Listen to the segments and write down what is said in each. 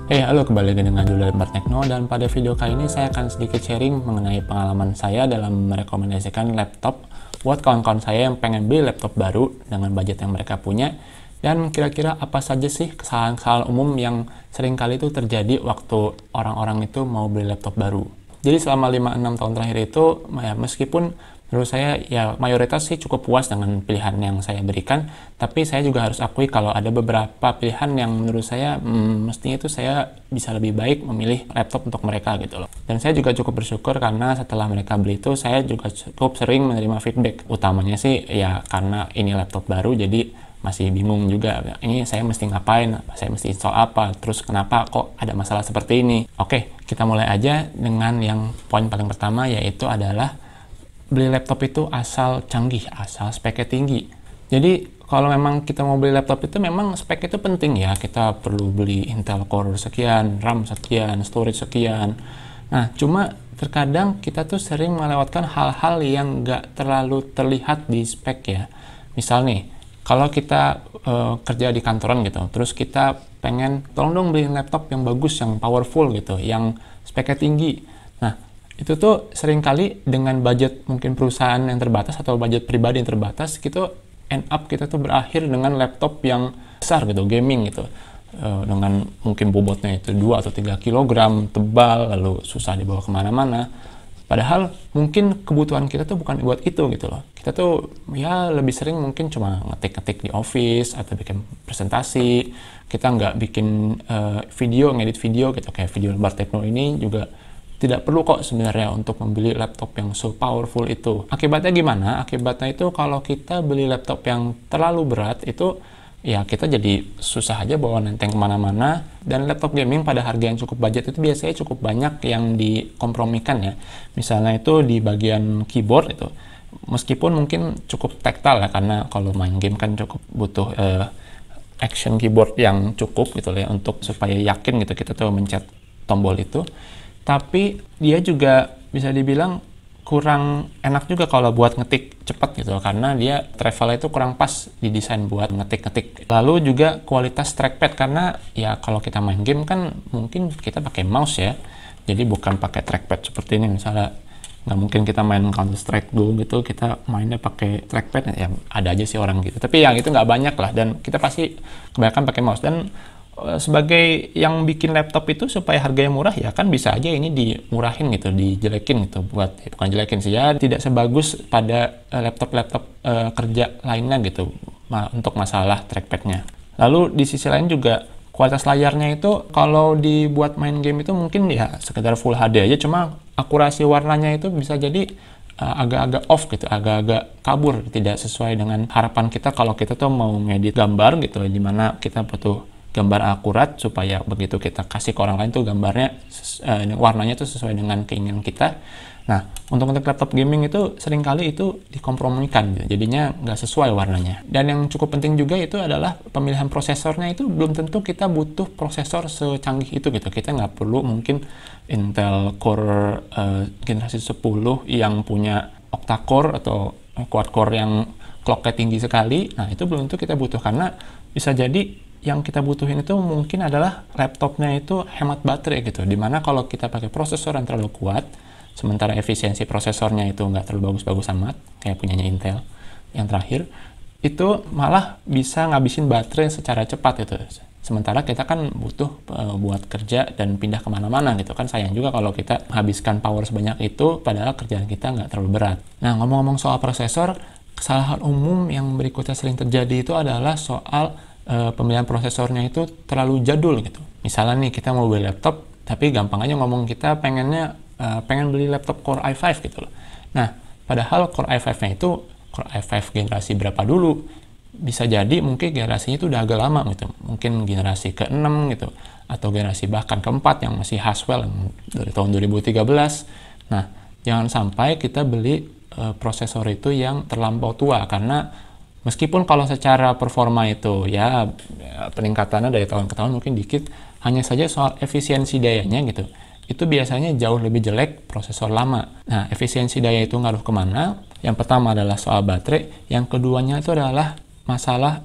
Halo, kembali lagi dengan Dullah Techno, dan pada video kali ini saya akan sedikit sharing mengenai pengalaman saya dalam merekomendasikan laptop buat kawan-kawan saya yang pengen beli laptop baru dengan budget yang mereka punya, dan kira-kira apa saja sih kesalahan-kesalahan umum yang sering kali itu terjadi waktu orang-orang itu mau beli laptop baru. Jadi selama 5-6 tahun terakhir itu, ya meskipun menurut saya ya mayoritas sih cukup puas dengan pilihan yang saya berikan, tapi saya juga harus akui kalau ada beberapa pilihan yang menurut saya mestinya itu saya bisa lebih baik memilih laptop untuk mereka gitu loh. Dan saya juga cukup bersyukur karena setelah mereka beli itu saya juga cukup sering menerima feedback. Utamanya sih ya karena ini laptop baru jadi masih bingung juga, ini saya mesti ngapain, saya mesti install apa, terus kenapa kok ada masalah seperti ini. Oke, kita mulai aja dengan yang poin paling pertama, yaitu adalah beli laptop itu asal canggih, asal speknya tinggi. Jadi kalau memang kita mau beli laptop itu memang spek itu penting ya, kita perlu beli Intel Core sekian, RAM sekian, storage sekian. Nah, cuma terkadang kita tuh sering melewatkan hal-hal yang nggak terlalu terlihat di spek ya. Misal nih, kalau kita kerja di kantoran gitu, terus kita pengen tolong dong beliin laptop yang bagus, yang powerful gitu, yang speknya tinggi. Nah, itu tuh seringkali dengan budget mungkin perusahaan yang terbatas atau budget pribadi yang terbatas, gitu end up kita tuh berakhir dengan laptop yang besar gitu, gaming gitu, dengan mungkin bobotnya itu 2 atau 3 kilogram, tebal, lalu susah dibawa kemana-mana. Padahal mungkin kebutuhan kita tuh bukan buat itu gitu loh. Kita tuh ya lebih sering mungkin cuma ngetik-ngetik di office atau bikin presentasi. Kita nggak bikin video, ngedit video gitu, kayak video Bar Techno ini juga tidak perlu kok sebenarnya untuk membeli laptop yang so powerful itu. Akibatnya gimana? Akibatnya itu kalau kita beli laptop yang terlalu berat itu ya kita jadi susah aja bawa nenteng kemana-mana. Dan laptop gaming pada harga yang cukup budget itu biasanya cukup banyak yang dikompromikan ya. Misalnya itu di bagian keyboard itu, meskipun mungkin cukup tactile ya, karena kalau main game kan cukup butuh action keyboard yang cukup gitu ya, untuk supaya yakin gitu kita tuh mencet tombol itu. Tapi dia juga bisa dibilang kurang enak juga kalau buat ngetik cepat gitu, karena dia travelnya itu kurang pas didesain buat ngetik-ngetik. Lalu juga kualitas trackpad, karena ya kalau kita main game kan mungkin kita pakai mouse ya, jadi bukan pakai trackpad seperti ini. Misalnya nggak mungkin kita main Counter Strike Go gitu kita mainnya pakai trackpad, ya ada aja sih orang gitu, tapi yang itu nggak banyak lah, dan kita pasti kebanyakan pakai mouse. Dan sebagai yang bikin laptop itu supaya harganya murah, ya kan bisa aja ini dimurahin gitu, dijelekin gitu, buat ya bukan jelekin sih ya, tidak sebagus pada laptop-laptop kerja lainnya gitu untuk masalah trackpadnya. Lalu di sisi lain juga kualitas layarnya itu kalau dibuat main game itu mungkin ya sekedar Full HD aja, cuma akurasi warnanya itu bisa jadi agak-agak off gitu, agak-agak kabur, tidak sesuai dengan harapan kita kalau kita tuh mau ngedit gambar gitu, dimana kita butuh gambar akurat supaya begitu kita kasih ke orang lain tuh gambarnya warnanya tuh sesuai dengan keinginan kita. Nah, untuk laptop gaming itu seringkali itu dikompromikan gitu, jadinya nggak sesuai warnanya. Dan yang cukup penting juga itu adalah pemilihan prosesornya. Itu belum tentu kita butuh prosesor secanggih itu gitu. Kita nggak perlu mungkin Intel Core generasi 10 yang punya octa-core atau quad-core yang clocknya tinggi sekali. Nah, itu belum tentu kita butuh, karena bisa jadi yang kita butuhin itu mungkin adalah laptopnya itu hemat baterai gitu, dimana kalau kita pakai prosesor yang terlalu kuat, sementara efisiensi prosesornya itu nggak terlalu bagus-bagus amat, kayak punyanya Intel yang terakhir, itu malah bisa ngabisin baterai secara cepat gitu. Sementara kita kan butuh buat kerja dan pindah kemana-mana gitu kan, sayang juga kalau kita habiskan power sebanyak itu padahal kerjaan kita nggak terlalu berat. Nah, ngomong-ngomong soal prosesor, kesalahan umum yang berikutnya sering terjadi itu adalah soal pemilihan prosesornya itu terlalu jadul gitu. Misalnya nih kita mau beli laptop, tapi gampang aja ngomong kita pengen beli laptop Core i5 gitu loh. Nah, padahal Core i5-nya itu Core i5 generasi berapa dulu? Bisa jadi mungkin generasinya itu udah agak lama gitu, mungkin generasi ke-6 gitu, atau generasi bahkan ke-4 yang masih Haswell yang dari tahun 2013. Nah, jangan sampai kita beli prosesor itu yang terlampau tua, karena meskipun kalau secara performa itu ya peningkatannya dari tahun ke tahun mungkin dikit, hanya saja soal efisiensi dayanya gitu, itu biasanya jauh lebih jelek prosesor lama. Nah, efisiensi daya itu ngaruh kemana? Yang pertama adalah soal baterai, yang keduanya itu adalah masalah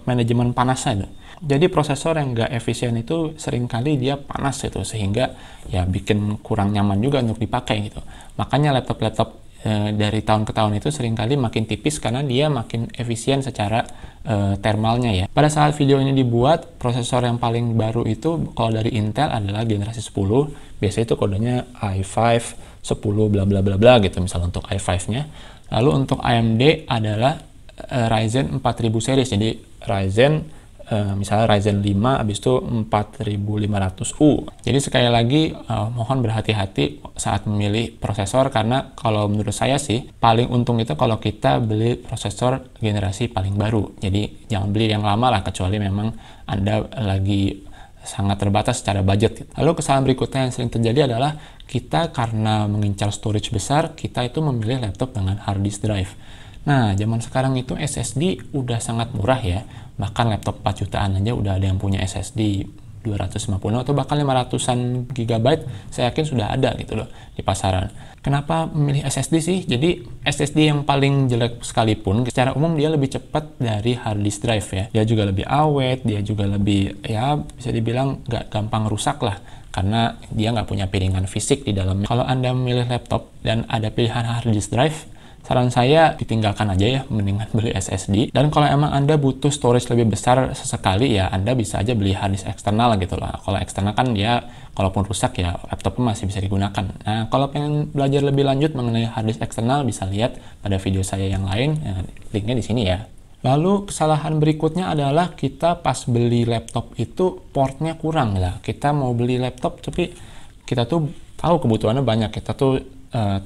manajemen panasnya itu. Jadi prosesor yang nggak efisien itu seringkali dia panas gitu, sehingga ya bikin kurang nyaman juga untuk dipakai gitu. Makanya laptop-laptop dari tahun ke tahun itu seringkali makin tipis karena dia makin efisien secara thermalnya ya. Pada saat video ini dibuat, prosesor yang paling baru itu kalau dari Intel adalah generasi 10. Biasanya itu kodenya i5 10 bla bla bla bla gitu, misal untuk i5-nya. Lalu untuk AMD adalah Ryzen 4000 series. Jadi Ryzen misalnya Ryzen 5 habis itu 4500U. Jadi sekali lagi mohon berhati-hati saat memilih prosesor, karena kalau menurut saya sih paling untung itu kalau kita beli prosesor generasi paling baru. Jadi jangan beli yang lama lah, kecuali memang Anda lagi sangat terbatas secara budget. Lalu kesalahan berikutnya yang sering terjadi adalah kita karena mengincar storage besar, kita itu memilih laptop dengan hard disk drive. Nah, zaman sekarang itu SSD udah sangat murah ya. Bahkan laptop 4 jutaan aja udah ada yang punya SSD 250 atau bahkan 500-an GB, saya yakin sudah ada gitu loh di pasaran. Kenapa memilih SSD sih? Jadi SSD yang paling jelek sekalipun, secara umum dia lebih cepat dari hard disk drive ya. Dia juga lebih awet, dia juga lebih, ya bisa dibilang nggak gampang rusak lah, karena dia nggak punya piringan fisik di dalamnya. Kalau Anda memilih laptop dan ada pilihan hard disk drive, saran saya ditinggalkan aja ya, mendingan beli SSD. Dan kalau emang Anda butuh storage lebih besar sesekali ya, Anda bisa aja beli hard disk eksternal gitu loh. Kalau eksternal kan dia, kalaupun rusak ya laptopnya masih bisa digunakan. Nah, kalau pengen belajar lebih lanjut mengenai hard disk eksternal, bisa lihat pada video saya yang lain, ya, linknya di sini ya. Lalu kesalahan berikutnya adalah kita pas beli laptop itu portnya kurang lah. Kita mau beli laptop tapi kita tuh tahu kebutuhannya banyak. Kita tuh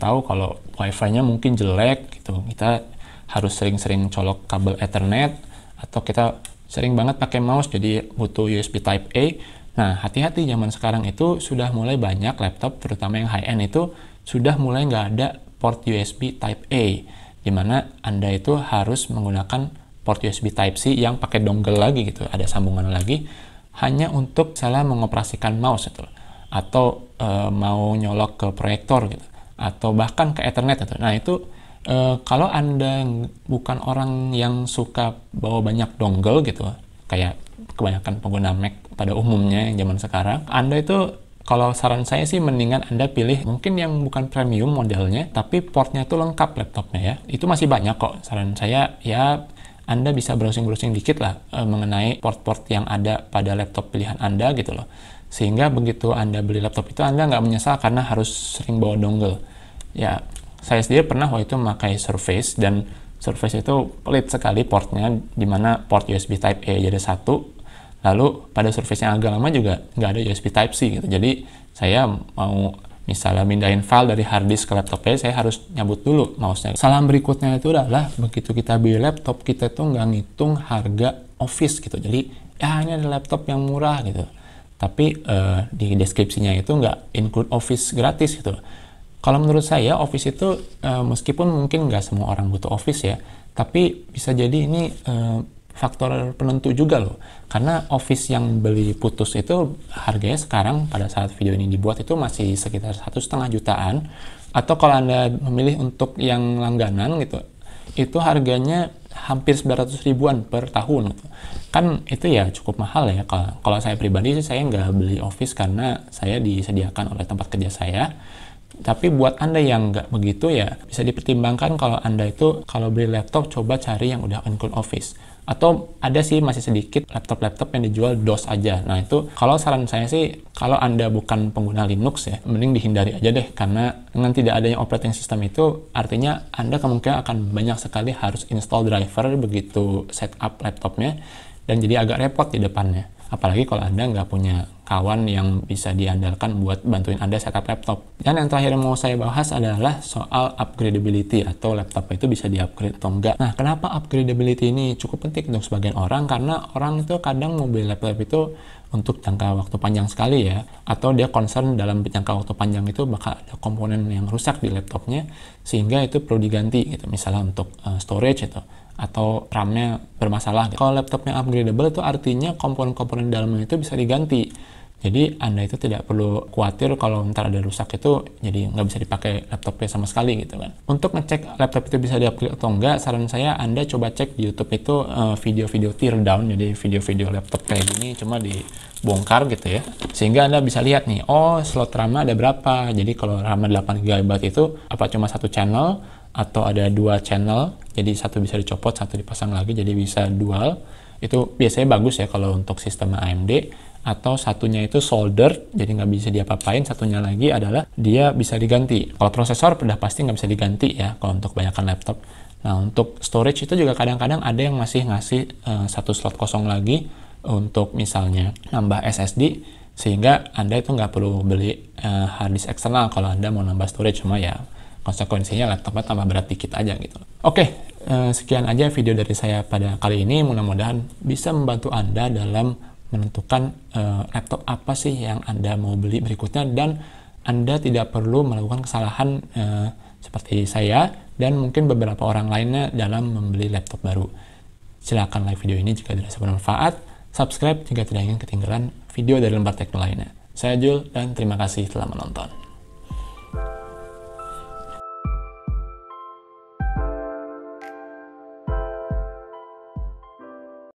tahu kalau wifi-nya mungkin jelek gitu, kita harus sering-sering colok kabel Ethernet, atau kita sering banget pakai mouse jadi butuh USB Type A. Nah, hati-hati, zaman sekarang itu sudah mulai banyak laptop, terutama yang high-end itu sudah mulai nggak ada port USB Type A, dimana Anda itu harus menggunakan port USB Type C yang pakai dongle lagi gitu, ada sambungan lagi, hanya untuk salah mengoperasikan mouse gitu, atau mau nyolok ke proyektor gitu, atau bahkan ke Ethernet gitu. Nah itu kalau Anda bukan orang yang suka bawa banyak dongle gitu, kayak kebanyakan pengguna Mac pada umumnya yang zaman sekarang, Anda itu, kalau saran saya sih mendingan Anda pilih mungkin yang bukan premium modelnya, tapi portnya itu lengkap laptopnya ya. Itu masih banyak kok. Saran saya ya Anda bisa browsing-browsing dikit lah mengenai port-port yang ada pada laptop pilihan Anda gitu loh. Sehingga begitu Anda beli laptop itu Anda nggak menyesal karena harus sering bawa dongle. Ya, saya sendiri pernah waktu itu memakai Surface, dan Surface itu pelit sekali portnya, dimana port USB Type A jadi satu, lalu pada Surface yang agak lama juga nggak ada USB Type C gitu. Jadi saya mau misalnya mindahin file dari hard disk ke laptopnya, saya harus nyabut dulu mouse-nya. Kesalahan berikutnya itu adalah begitu kita beli laptop, kita tuh nggak ngitung harga Office gitu. Jadi ya ini ada laptop yang murah gitu, tapi di deskripsinya itu nggak include Office gratis gitu. Kalau menurut saya Office itu meskipun mungkin nggak semua orang butuh Office ya, tapi bisa jadi ini faktor penentu juga loh. Karena Office yang beli putus itu harganya sekarang pada saat video ini dibuat itu masih sekitar 1,5 jutaan. Atau kalau Anda memilih untuk yang langganan gitu, itu harganya hampir 900 ribuan per tahun gitu. Kan itu ya cukup mahal ya. Kalau saya pribadi sih saya nggak beli Office karena saya disediakan oleh tempat kerja saya. Tapi buat Anda yang nggak begitu ya bisa dipertimbangkan kalau Anda itu kalau beli laptop coba cari yang udah include Office. Atau ada sih masih sedikit laptop-laptop yang dijual DOS aja. Nah itu kalau saran saya sih kalau Anda bukan pengguna Linux ya mending dihindari aja deh, karena dengan tidak adanya operating system itu artinya Anda kemungkinan akan banyak sekali harus install driver begitu setup laptopnya, dan jadi agak repot di depannya. Apalagi kalau Anda nggak punya kawan yang bisa diandalkan buat bantuin Anda setup laptop. Dan yang terakhir yang mau saya bahas adalah soal upgradability, atau laptop itu bisa di-upgrade atau enggak. Nah, kenapa upgradability ini cukup penting untuk sebagian orang? Karena orang itu kadang mau beli laptop itu untuk jangka waktu panjang sekali ya, atau dia concern dalam jangka waktu panjang itu bakal ada komponen yang rusak di laptopnya, sehingga itu perlu diganti gitu. Misalnya untuk storage itu, atau RAM-nya bermasalah. Kalau laptopnya upgradable itu artinya komponen-komponen dalamnya itu bisa diganti. Jadi Anda itu tidak perlu khawatir kalau ntar ada rusak itu jadi nggak bisa dipakai laptopnya sama sekali gitu kan. Untuk ngecek laptop itu bisa di-upgrade atau enggak, saran saya Anda coba cek di YouTube itu video-video teardown, jadi video-video laptop kayak gini cuma dibongkar gitu ya. Sehingga Anda bisa lihat nih, oh slot RAM ada berapa. Jadi kalau RAM 8 GB itu apa cuma satu channel atau ada dua channel, jadi satu bisa dicopot, satu dipasang lagi, jadi bisa dual. Itu biasanya bagus ya kalau untuk sistem AMD. Atau satunya itu solder, jadi nggak bisa diapa-apain, satunya lagi adalah dia bisa diganti. Kalau prosesor udah pasti nggak bisa diganti ya kalau untuk kebanyakan laptop. Nah, untuk storage itu juga kadang-kadang ada yang masih ngasih satu slot kosong lagi untuk misalnya nambah SSD, sehingga Anda itu nggak perlu beli hard disk eksternal kalau Anda mau nambah storage, cuma ya konsekuensinya laptopnya tambah berat dikit aja gitu. Oke, sekian aja video dari saya pada kali ini. Mudah-mudahan bisa membantu Anda dalam menentukan laptop apa sih yang Anda mau beli berikutnya, dan Anda tidak perlu melakukan kesalahan seperti saya dan mungkin beberapa orang lainnya dalam membeli laptop baru. Silahkan like video ini jika dirasa bermanfaat, subscribe jika tidak ingin ketinggalan video dari Lembar Tekno lainnya. Saya Jul dan terima kasih telah menonton.